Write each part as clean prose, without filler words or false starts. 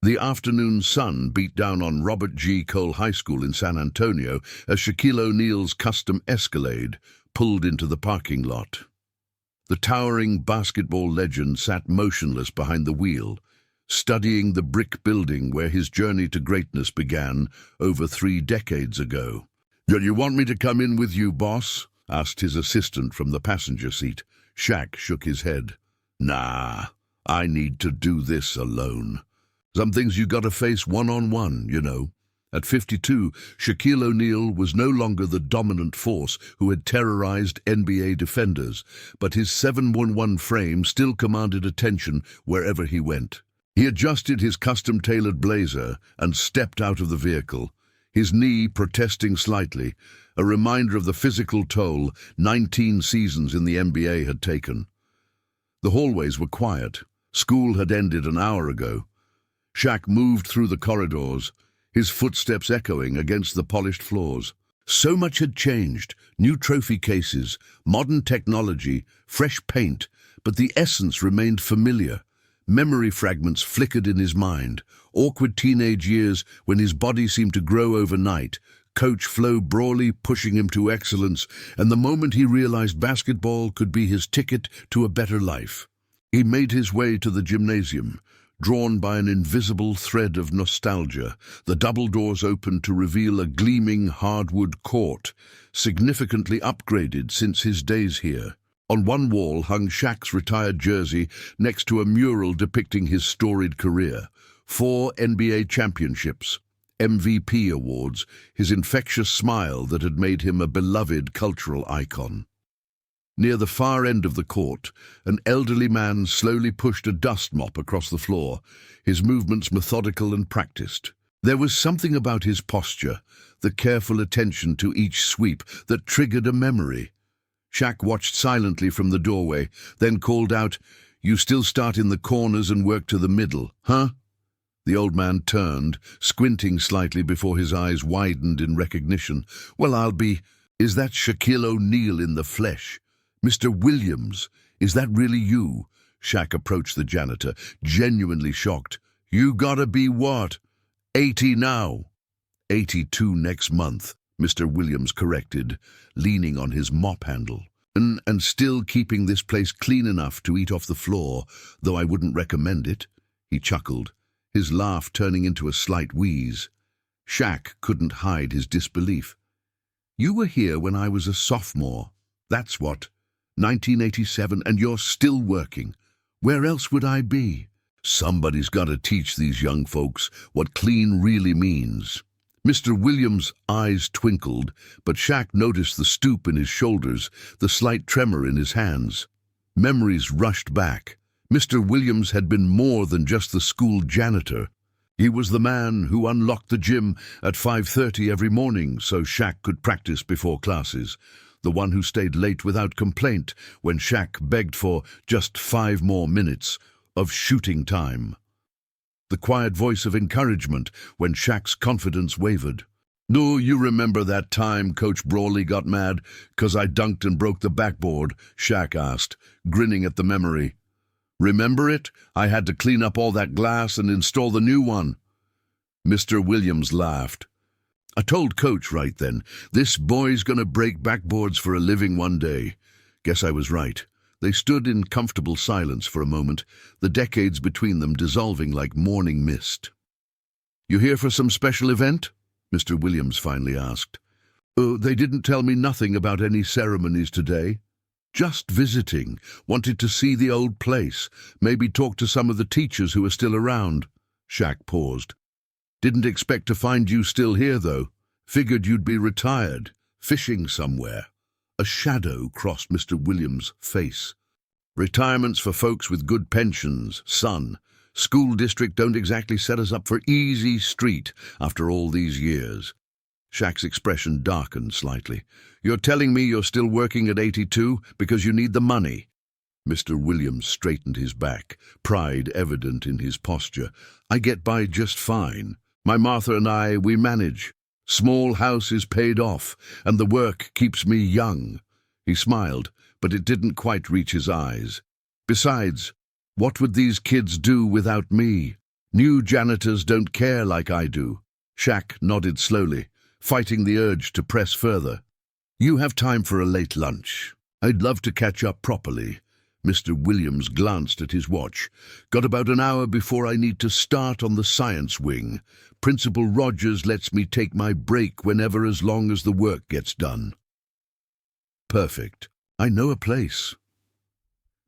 The afternoon sun beat down on Robert G. Cole High School in San Antonio as Shaquille O'Neal's custom Escalade pulled into the parking lot. The towering basketball legend sat motionless behind the wheel, studying the brick building where his journey to greatness began over 3 decades ago. "Do you want me to come in with you, boss?" asked his assistant from the passenger seat. Shaq shook his head. "Nah, I need to do this alone. Some things you gotta face one-on-one, you know." At 52, Shaquille O'Neal was no longer the dominant force who had terrorized NBA defenders, but his 7'1" frame still commanded attention wherever he went. He adjusted his custom-tailored blazer and stepped out of the vehicle, his knee protesting slightly, a reminder of the physical toll 19 seasons in the NBA had taken. The hallways were quiet. School had ended an hour ago. Shaq moved through the corridors, his footsteps echoing against the polished floors. So much had changed: new trophy cases, modern technology, fresh paint, but the essence remained familiar. Memory fragments flickered in his mind, awkward teenage years when his body seemed to grow overnight, Coach Flo Brawley pushing him to excellence, and the moment he realized basketball could be his ticket to a better life. He made his way to the gymnasium, drawn by an invisible thread of nostalgia. The double doors opened to reveal a gleaming hardwood court, significantly upgraded since his days here. On one wall hung Shaq's retired jersey next to a mural depicting his storied career. 4 NBA championships, MVP awards, his infectious smile that had made him a beloved cultural icon. Near the far end of the court, an elderly man slowly pushed a dust mop across the floor, his movements methodical and practiced. There was something about his posture, the careful attention to each sweep, that triggered a memory. Shaq watched silently from the doorway, then called out, "You still start in the corners and work to the middle, huh?" The old man turned, squinting slightly before his eyes widened in recognition. "Well, Is that Shaquille O'Neal in the flesh? Mr. Williams, is that really you?" Shaq approached the janitor, genuinely shocked. "You gotta be what? 80 now?" 82 next month, Mr. Williams corrected, leaning on his mop handle. And still keeping this place clean enough to eat off the floor, though I wouldn't recommend it." He chuckled, his laugh turning into a slight wheeze. Shaq couldn't hide his disbelief. "You were here when I was a sophomore. That's what. 1987, and you're still working. Where else would I be?" "Somebody's got to teach these young folks what clean really means." Mr. Williams' eyes twinkled, but Shaq noticed the stoop in his shoulders, the slight tremor in his hands. Memories rushed back. Mr. Williams had been more than just the school janitor. He was the man who unlocked the gym at 5:30 every morning so Shaq could practice before classes. The one who stayed late without complaint when Shaq begged for just 5 more minutes of shooting time. The quiet voice of encouragement when Shaq's confidence wavered. "Do you remember that time Coach Brawley got mad 'cause I dunked and broke the backboard?" Shaq asked, grinning at the memory. "Remember it? I had to clean up all that glass and install the new one." Mr. Williams laughed. "I told Coach right then, this boy's gonna break backboards for a living one day. Guess I was right." They stood in comfortable silence for a moment, the decades between them dissolving like morning mist. "You here for some special event?" Mr. Williams finally asked. "Oh, they didn't tell me nothing about any ceremonies today. Just visiting. Wanted to see the old place, maybe talk to some of the teachers who are still around." Shaq paused. "Didn't expect to find you still here, though. Figured you'd be retired, fishing somewhere." A shadow crossed Mr. Williams' face. "Retirement's for folks with good pensions, son. School district don't exactly set us up for easy street after all these years." Shaq's expression darkened slightly. "You're telling me you're still working at 82 because you need the money?" Mr. Williams straightened his back, pride evident in his posture. "I get by just fine. My Martha and I, we manage. Small house is paid off, and the work keeps me young." He smiled, but it didn't quite reach his eyes. "Besides, what would these kids do without me? New janitors don't care like I do. Shaq nodded slowly, fighting the urge to press further. You have time for a late lunch. I'd love to catch up properly. Mr. Williams glanced at his watch. Got about an hour before I need to start on the science wing. Principal Rogers lets me take my break whenever as long as the work gets done. Perfect. I know a place.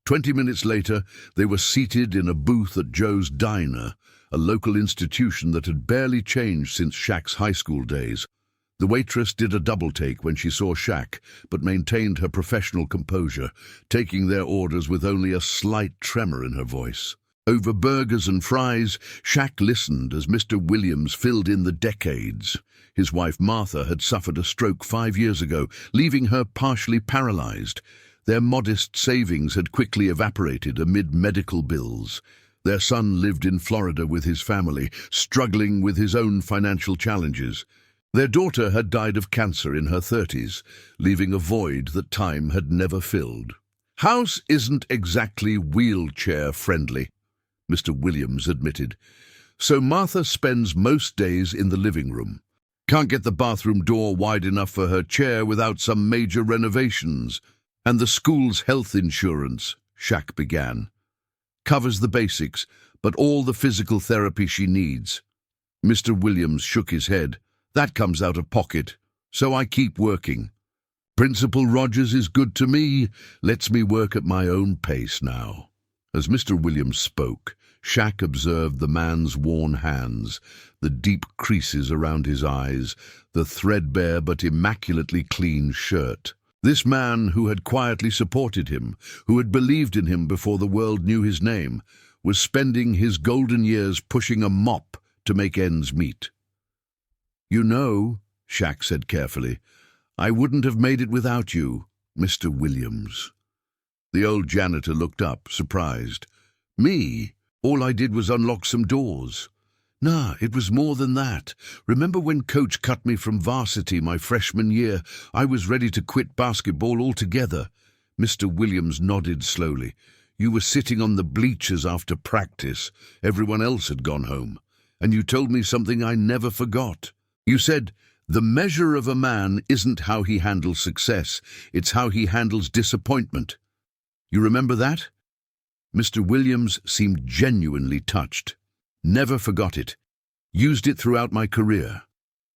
20 minutes later, they were seated in a booth at Joe's Diner, a local institution that had barely changed since Shaq's high school days. The waitress did a double-take when she saw Shaq, but maintained her professional composure, taking their orders with only a slight tremor in her voice. Over burgers and fries, Shaq listened as Mr. Williams filled in the decades. His wife Martha had suffered a stroke 5 years ago, leaving her partially paralyzed. Their modest savings had quickly evaporated amid medical bills. Their son lived in Florida with his family, struggling with his own financial challenges. Their daughter had died of cancer in her 30s, leaving a void that time had never filled. House isn't exactly wheelchair-friendly, Mr. Williams admitted. So Martha spends most days in the living room. Can't get the bathroom door wide enough for her chair without some major renovations. And the school's health insurance, Shaq began, covers the basics, but all the physical therapy she needs. Mr. Williams shook his head. That comes out of pocket, so I keep working. Principal Rogers is good to me, lets me work at my own pace now. As Mr. Williams spoke, Shaq observed the man's worn hands, the deep creases around his eyes, the threadbare but immaculately clean shirt. This man who had quietly supported him, who had believed in him before the world knew his name, was spending his golden years pushing a mop to make ends meet. You know, Shaq said carefully, I wouldn't have made it without you, Mr. Williams. The old janitor looked up, surprised. Me? All I did was unlock some doors. Nah, it was more than that. Remember when Coach cut me from varsity my freshman year? I was ready to quit basketball altogether. Mr. Williams nodded slowly. You were sitting on the bleachers after practice. Everyone else had gone home. And you told me something I never forgot. You said, the measure of a man isn't how he handles success, it's how he handles disappointment. You remember that? Mr. Williams seemed genuinely touched. Never forgot it. Used it throughout my career.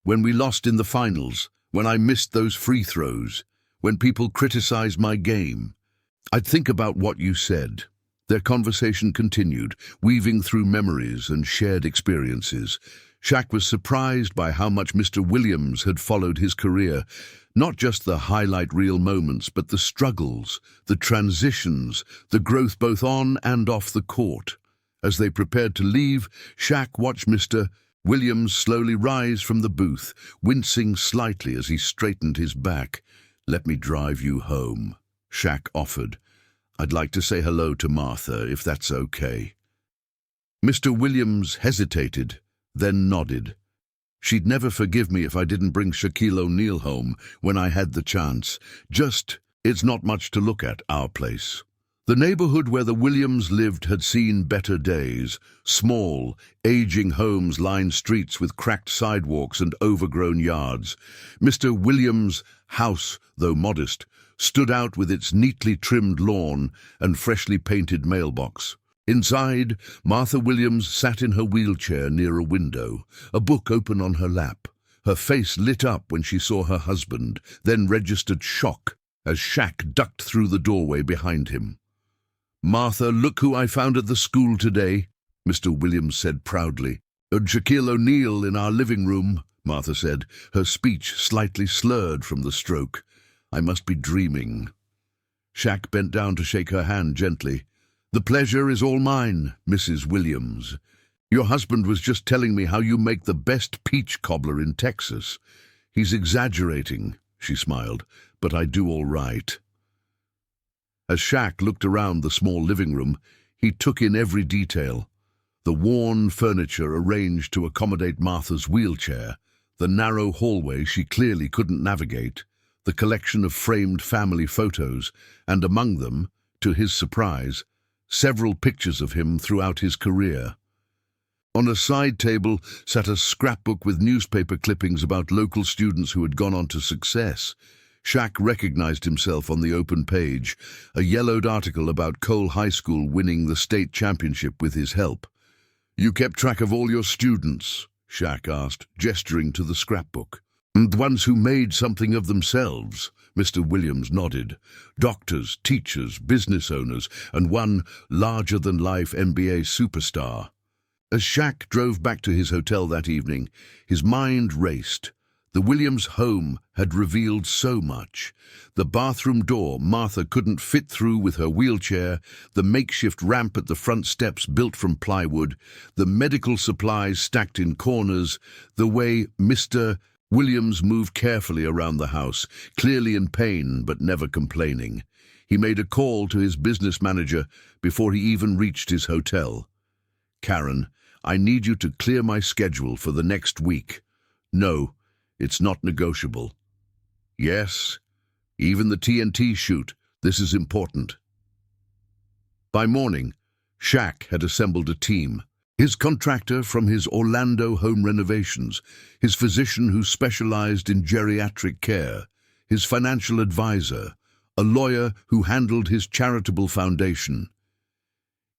When we lost in the finals, when I missed those free throws, when people criticized my game. I'd think about what you said. Their conversation continued, weaving through memories and shared experiences. Shaq was surprised by how much Mr. Williams had followed his career, not just the highlight reel moments, but the struggles, the transitions, the growth both on and off the court. As they prepared to leave, Shaq watched Mr. Williams slowly rise from the booth, wincing slightly as he straightened his back. Let me drive you home, Shaq offered. I'd like to say hello to Martha, if that's okay. Mr. Williams hesitated, then nodded. She'd never forgive me if I didn't bring Shaquille O'Neal home when I had the chance. It's not much to look at, our place. The neighborhood where the Williams lived had seen better days. Small, aging homes lined streets with cracked sidewalks and overgrown yards. Mr. Williams' house, though modest, stood out with its neatly trimmed lawn and freshly painted mailbox. Inside, Martha Williams sat in her wheelchair near a window, a book open on her lap. Her face lit up when she saw her husband, then registered shock as Shaq ducked through the doorway behind him. Martha, look who I found at the school today, Mr. Williams said proudly. Shaquille O'Neal in our living room, Martha said, her speech slightly slurred from the stroke. I must be dreaming. Shaq bent down to shake her hand gently. The pleasure is all mine, Mrs. Williams. Your husband was just telling me how you make the best peach cobbler in Texas. He's exaggerating, she smiled, but I do all right. As Shaq looked around the small living room, he took in every detail. The worn furniture arranged to accommodate Martha's wheelchair, the narrow hallway she clearly couldn't navigate, the collection of framed family photos, and among them, to his surprise, several pictures of him throughout his career. On a side table sat a scrapbook with newspaper clippings about local students who had gone on to success. Shaq recognized himself on the open page, a yellowed article about Cole High School winning the state championship with his help. "You kept track of all your students?" Shaq asked, gesturing to the scrapbook. "And ones who made something of themselves?" Mr. Williams nodded. "Doctors, teachers, business owners, and one larger-than-life NBA superstar." As Shaq drove back to his hotel that evening, his mind raced. The Williams home had revealed so much. The bathroom door Martha couldn't fit through with her wheelchair, the makeshift ramp at the front steps built from plywood, the medical supplies stacked in corners, the way Mr. Williams moved carefully around the house, clearly in pain but never complaining. He made a call to his business manager before he even reached his hotel. "Karen, I need you to clear my schedule for the next week." "No, it's not negotiable." "Yes, even the TNT shoot. This is important." By morning, Shaq had assembled a team. His contractor from his Orlando home renovations, his physician who specialized in geriatric care, his financial advisor, a lawyer who handled his charitable foundation.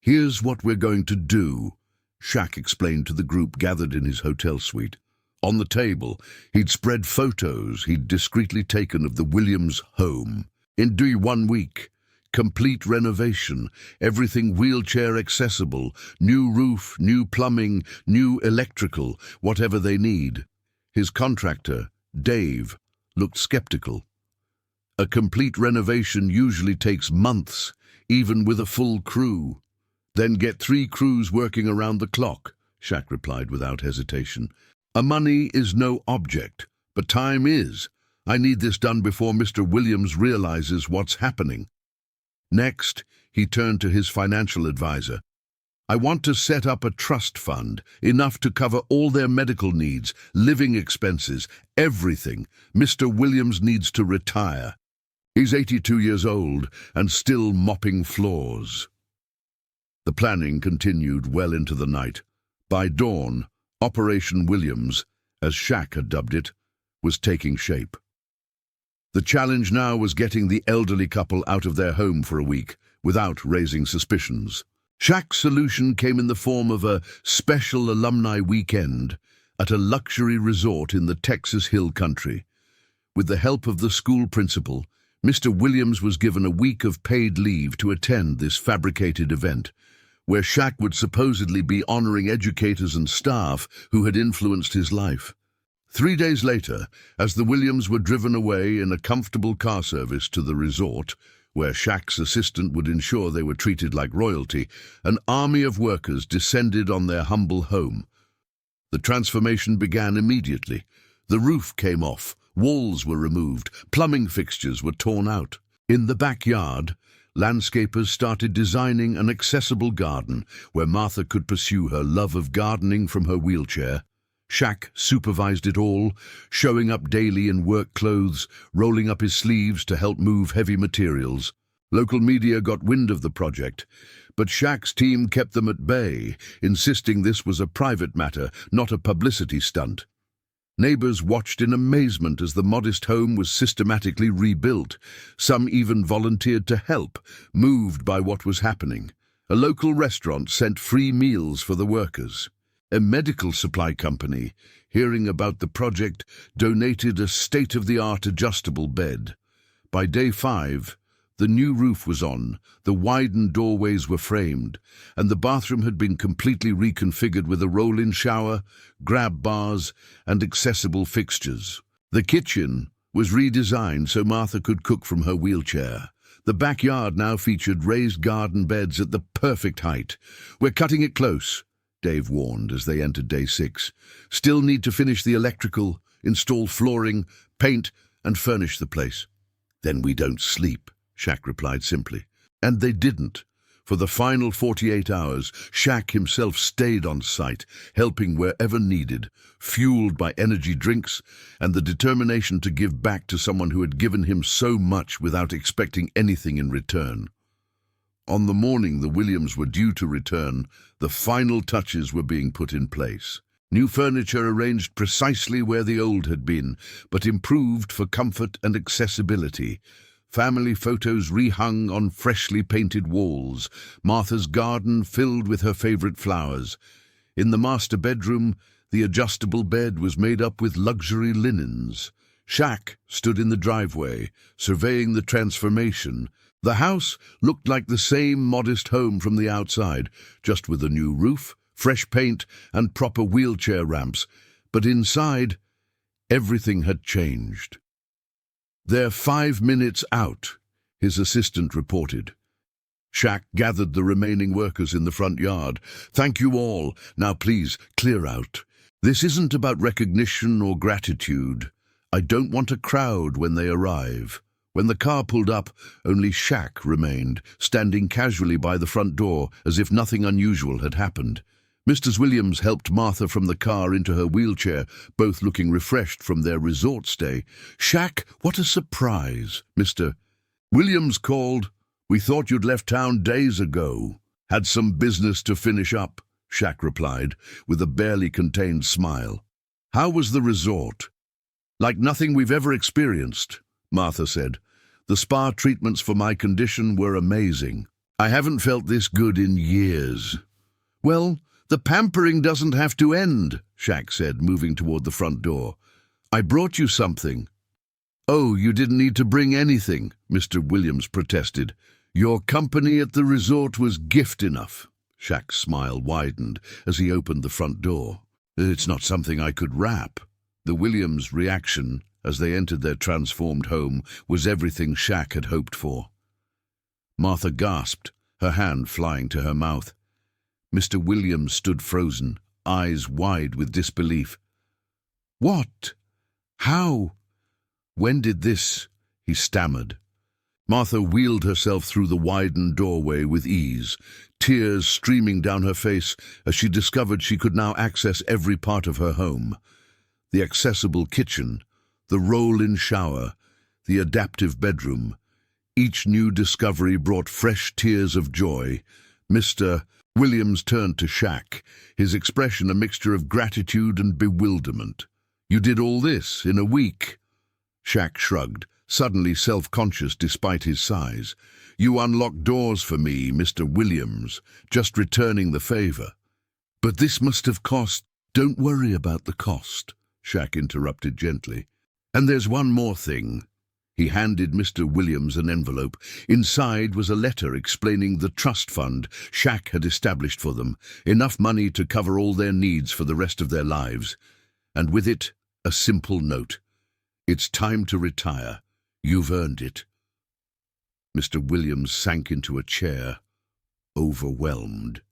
"Here's what we're going to do," Shaq explained to the group gathered in his hotel suite. On the table, he'd spread photos he'd discreetly taken of the Williams home. In 1 week, complete renovation, everything wheelchair accessible, new roof, new plumbing, new electrical, whatever they need. His contractor, Dave, looked skeptical. "A complete renovation usually takes months, even with a full crew." "Then get 3 crews working around the clock," Shaq replied without hesitation. "Money is no object, but time is. I need this done before Mr. Williams realizes what's happening." Next, he turned to his financial advisor. "I want to set up a trust fund, enough to cover all their medical needs, living expenses, everything. Mr. Williams needs to retire. He's 82 years old and still mopping floors." The planning continued well into the night. By dawn, Operation Williams, as Shaq had dubbed it, was taking shape. The challenge now was getting the elderly couple out of their home for a week, without raising suspicions. Shaq's solution came in the form of a special alumni weekend at a luxury resort in the Texas Hill Country. With the help of the school principal, Mr. Williams was given a week of paid leave to attend this fabricated event, where Shaq would supposedly be honoring educators and staff who had influenced his life. 3 days later, as the Williams were driven away in a comfortable car service to the resort, where Shaq's assistant would ensure they were treated like royalty, an army of workers descended on their humble home. The transformation began immediately. The roof came off, walls were removed, plumbing fixtures were torn out. In the backyard, landscapers started designing an accessible garden where Martha could pursue her love of gardening from her wheelchair. Shaq supervised it all, showing up daily in work clothes, rolling up his sleeves to help move heavy materials. Local media got wind of the project, but Shaq's team kept them at bay, insisting this was a private matter, not a publicity stunt. Neighbors watched in amazement as the modest home was systematically rebuilt. Some even volunteered to help, moved by what was happening. A local restaurant sent free meals for the workers. A medical supply company, hearing about the project, donated a state-of-the-art adjustable bed. By day 5, the new roof was on, the widened doorways were framed, and the bathroom had been completely reconfigured with a roll-in shower, grab bars, and accessible fixtures. The kitchen was redesigned so Martha could cook from her wheelchair. The backyard now featured raised garden beds at the perfect height. "We're cutting it close," Dave warned as they entered day 6. "Still need to finish the electrical, install flooring, paint, and furnish the place." "Then we don't sleep," Shaq replied simply. And they didn't. For the final 48 hours, Shaq himself stayed on site, helping wherever needed, fueled by energy drinks and the determination to give back to someone who had given him so much without expecting anything in return. On the morning the Williams were due to return, the final touches were being put in place. New furniture arranged precisely where the old had been, but improved for comfort and accessibility. Family photos rehung on freshly painted walls. Martha's garden filled with her favorite flowers. In the master bedroom, the adjustable bed was made up with luxury linens. Shaq stood in the driveway, surveying the transformation. The house looked like the same modest home from the outside, just with a new roof, fresh paint, and proper wheelchair ramps. But inside, everything had changed. "They're 5 minutes out," his assistant reported. Shaq gathered the remaining workers in the front yard. "Thank you all. Now please, clear out. This isn't about recognition or gratitude. I don't want a crowd when they arrive." When the car pulled up, only Shaq remained, standing casually by the front door, as if nothing unusual had happened. Mrs. Williams helped Martha from the car into her wheelchair, both looking refreshed from their resort stay. "Shaq, what a surprise!" Mr. Williams called. "We thought you'd left town days ago." "Had some business to finish up," Shaq replied, with a barely contained smile. "How was the resort?" "Like nothing we've ever experienced," Martha said. "The spa treatments for my condition were amazing. I haven't felt this good in years." "Well, the pampering doesn't have to end," Shaq said, moving toward the front door. "I brought you something." "Oh, you didn't need to bring anything," Mr. Williams protested. "Your company at the resort was gift enough." Shaq's smile widened as he opened the front door. "It's not something I could wrap." The Williams' reaction as they entered their transformed home was everything Shaq had hoped for. Martha gasped, her hand flying to her mouth. Mr. Williams stood frozen, eyes wide with disbelief. "What? How? When did this?" he stammered. Martha wheeled herself through the widened doorway with ease, tears streaming down her face as she discovered she could now access every part of her home. The accessible kitchen, the roll-in shower, the adaptive bedroom. Each new discovery brought fresh tears of joy. Mr. Williams turned to Shaq, his expression a mixture of gratitude and bewilderment. "You did all this in a week?" Shaq shrugged, suddenly self-conscious despite his size. "You unlocked doors for me, Mr. Williams, just returning the favor." "But this must have cost—" "Don't worry about the cost," Shaq interrupted gently. "And there's one more thing." He handed Mr. Williams an envelope. Inside was a letter explaining the trust fund Shaq had established for them, enough money to cover all their needs for the rest of their lives. And with it, a simple note. "It's time to retire. You've earned it." Mr. Williams sank into a chair, overwhelmed.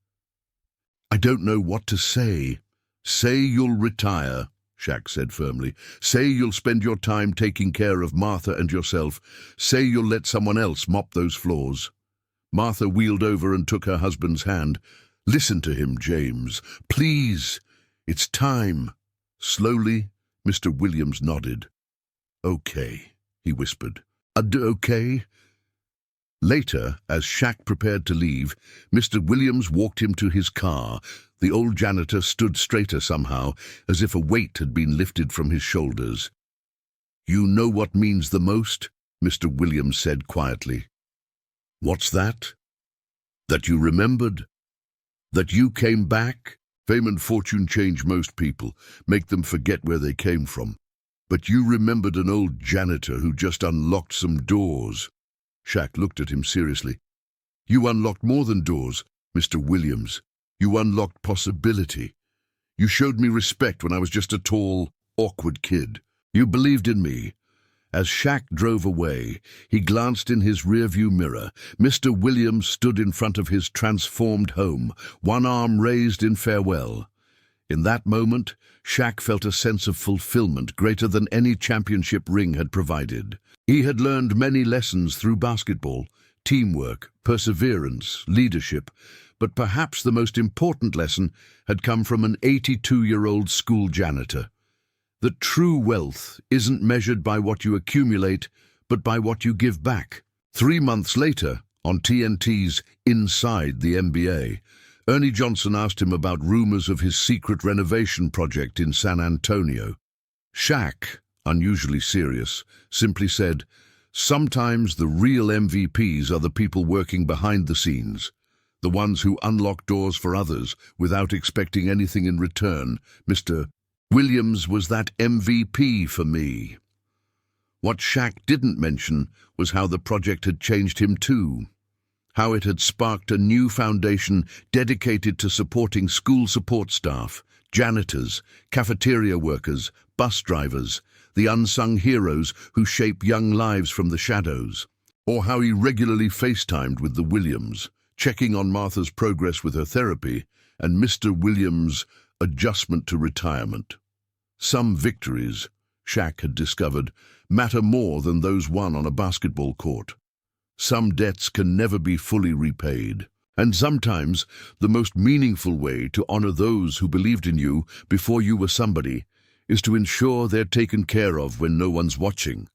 "I don't know what to say." "Say you'll retire," Shaq said firmly. "Say you'll spend your time taking care of Martha and yourself. Say you'll let someone else mop those floors." Martha wheeled over and took her husband's hand. "Listen to him, James. Please. It's time." Slowly, Mr. Williams nodded. "Okay," he whispered. "Okay?" Later, as Shaq prepared to leave, Mr. Williams walked him to his car. The old janitor stood straighter somehow, as if a weight had been lifted from his shoulders. "You know what means the most?" Mr. Williams said quietly. "What's that?" "That you remembered. That you came back. Fame and fortune change most people, make them forget where they came from. But you remembered an old janitor who just unlocked some doors." Shaq looked at him seriously. "You unlocked more than doors, Mr. Williams. You unlocked possibility. You showed me respect when I was just a tall, awkward kid. You believed in me." As Shaq drove away, he glanced in his rearview mirror. Mr. Williams stood in front of his transformed home, one arm raised in farewell. In that moment, Shaq felt a sense of fulfillment greater than any championship ring had provided. He had learned many lessons through basketball: teamwork, perseverance, leadership, but perhaps the most important lesson had come from an 82-year-old school janitor. That true wealth isn't measured by what you accumulate, but by what you give back. 3 months later, On TNT's Inside the NBA, Ernie Johnson asked him about rumors of his secret renovation project in San Antonio. Shaq, unusually serious, simply said, "Sometimes the real MVPs are the people working behind the scenes, the ones who unlock doors for others without expecting anything in return. Mr. Williams was that MVP for me." What Shaq didn't mention was how the project had changed him too. How it had sparked a new foundation dedicated to supporting school support staff, janitors, cafeteria workers, bus drivers, the unsung heroes who shape young lives from the shadows. Or how he regularly FaceTimed with the Williams, checking on Martha's progress with her therapy and Mr. Williams' adjustment to retirement. Some victories, Shaq had discovered, matter more than those won on a basketball court. Some debts can never be fully repaid. And sometimes the most meaningful way to honor those who believed in you before you were somebody is to ensure they're taken care of when no one's watching.